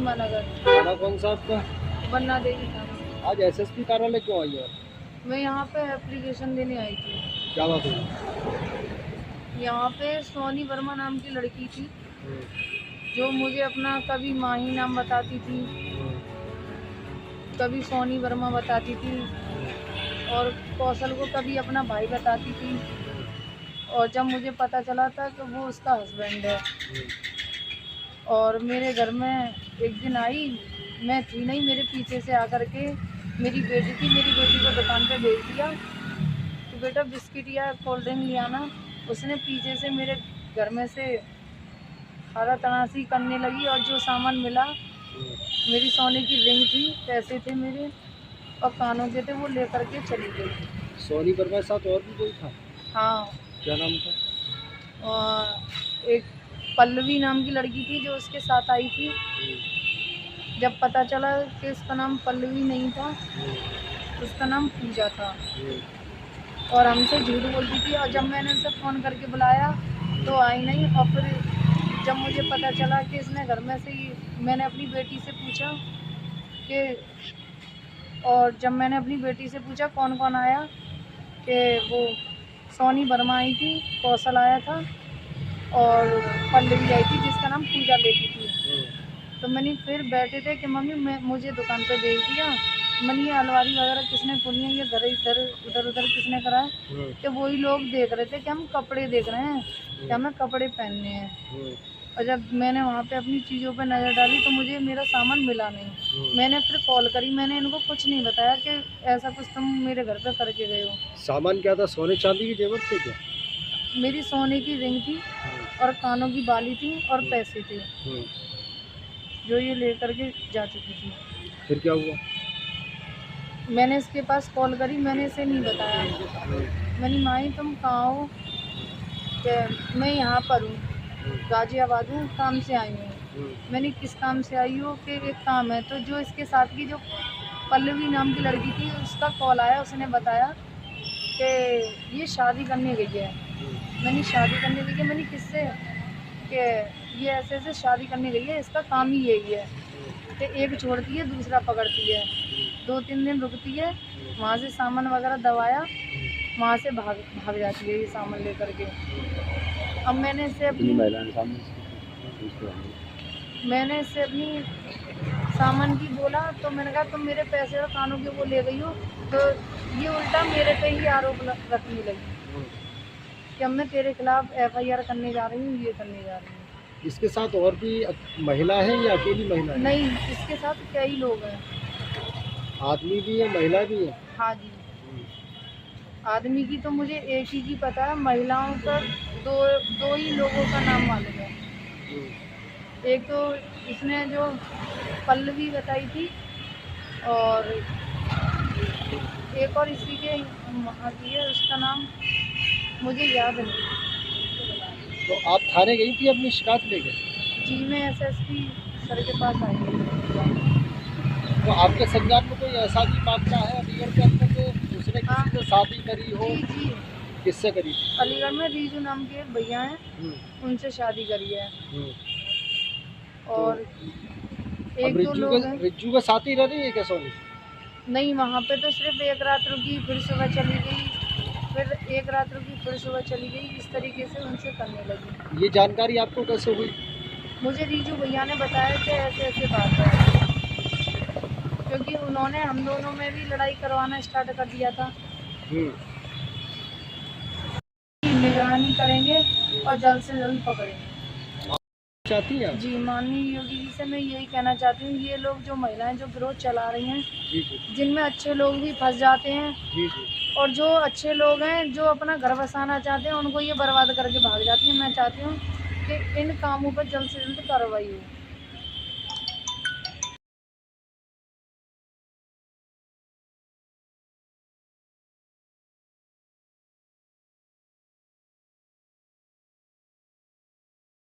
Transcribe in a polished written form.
सीमा नगर। थाना कौन सा आपका? बन्ना देवी थाना। आज एसएसपी कार्यालय क्यों आई है? मैं यहाँ पे एप्लीकेशन देने आई थी। क्या बात हुई? यहाँ पे सोनी वर्मा नाम की लड़की थी, हम्म, जो मुझे अपना कभी माही नाम बताती थी, कभी सोनी वर्मा बताती थी, और कौशल को कभी अपना भाई बताती थी। और जब मुझे पता चला था कि वो उसका हस्बैंड है, और मेरे घर में एक दिन आई, मैं थी नहीं, मेरे पीछे से आकर के मेरी बेटी थी, मेरी बेटी को दुकान पे भेज दिया कि बेटा बिस्किट या कोल्ड ड्रिंक ले आना। उसने पीछे से मेरे घर में से खारा तनाशी करने लगी, और जो सामान मिला, मेरी सोने की रिंग थी, पैसे थे मेरे और कानों के थे, वो लेकर के चली गई। सोनी वर्मा के साथ और भी कोई था? हाँ, क्या नाम था? और एक पल्लवी नाम की लड़की थी जो उसके साथ आई थी। जब पता चला कि इसका नाम पल्लवी नहीं था, उसका नाम पूजा था, और हमसे झूठ बोलती थी। और जब मैंने उसे फ़ोन करके बुलाया तो आई नहीं। और फिर जब मुझे पता चला कि इसने घर में से ही, मैंने अपनी बेटी से पूछा कि, और जब मैंने अपनी बेटी से पूछा कौन कौन आया, कि वो सोनी वर्मा आई थी, कौशल आया था, और पल्लवी आई थी जिसका नाम पूजा लेती थी। तो मैंने फिर बैठे थे कि मम्मी मुझे दुकान पे भेज दिया। मैंने ये अलमारी वगैरह किसने खोली है, ये घर इधर उधर उधर किसने करा है? कि वही लोग देख रहे थे कि हम कपड़े देख रहे हैं, कि हमें कपड़े पहनने हैं। और जब मैंने वहाँ पे अपनी चीज़ों पे नज़र डाली तो मुझे मेरा सामान मिला नहीं। मैंने फिर कॉल करी, मैंने इनको कुछ नहीं बताया कि ऐसा कुछ तुम मेरे घर पे करके गए हो। सामान क्या था? सोने चांदी की जेवर थे क्या? मेरी सोने की रिंग थी, और कानों की बाली थी, और पैसे थे, जो ये लेकर के जा चुकी थी। फिर क्या हुआ? मैंने इसके पास कॉल करी, मैंने इसे नहीं बताया। मैंने माई तुम कहाँ हो? कि मैं यहाँ पर हूँ, गाजियाबाद हूँ, काम से आई हूँ। मैंने किस काम से आई हो? कि एक काम है। तो जो इसके साथ की जो पल्लवी नाम की लड़की थी, उसका कॉल आया, उसने बताया कि ये शादी करने गई है। मैंने शादी करने गई है? मैंने किससे? कि ये ऐसे ऐसे शादी करने गई है, इसका काम ही यही है कि एक छोड़ती है दूसरा पकड़ती है, 2-3 दिन रुकती है, वहाँ से सामान वगैरह दबाया, वहाँ से भाग जाती है ये सामान लेकर के। अब मैंने इससे अपनी सामान की बोला, तो मैंने कहा तुम मेरे पैसे और कानों के वो ले गई हो। तो ये उल्टा मेरे पे ही आरोप रखने लगी कि अब मैं तेरे खिलाफ FIR करने जा रही हूँ, ये करने जा रही हूँ। इसके साथ और भी महिला है या अकेली महिला है? नहीं, इसके साथ कई लोग हैं। आदमी भी है, महिला भी है? हाँ जी। आदमी की तो मुझे एक ही की पता है, महिलाओं का दो ही लोगों का नाम मालूम है। एक तो इसने जो पल्लवी बताई थी, और एक और इसी के वहाँ की है, उसका नाम मुझे याद नहीं। तो आप थाने गई थी अपनी शिकायत लेके? जी, मैं SSP सर के पास आई हूँ। तो आपके संज्ञान में कोई ऐसा भी मामला है अलीगढ़ के अंदर कि उसने हाँ। किसी से शादी करी हो? जी जी, किससे करी? अलीगढ़ में रीजू नाम के एक भैया हैं, उनसे शादी करी है। और एक दो लोग हैं। रिज्जू के साथ ही रह रही है क्या सोनी? नहीं, वहाँ पे तो सिर्फ एक रात रुकी, फिर सुबह चली गई, फिर एक रात रुकी, फिर सुबह चली गई। इस तरीके से उनसे करने लगी। ये जानकारी आपको कैसे हुई? मुझे रीजू भैया ने बताया कि ऐसे ऐसे बात है, क्योंकि उन्होंने हम दोनों में भी लड़ाई करवाना स्टार्ट कर दिया था। निगरानी करेंगे और जल्द से जल्द पकड़ेंगे। चाहती हैं? जी, माननीय योगी जी से मैं यही कहना चाहती हूँ, ये लोग जो महिलाएं जो विरोध चला रही हैं, जिनमें अच्छे लोग भी फंस जाते हैं, और जो अच्छे लोग हैं जो अपना घर बसाना चाहते हैं, उनको ये बर्बाद करके भाग जाती हैं। मैं चाहती हूँ कि इन कामों पर जल्द से जल्द कार्रवाई हो।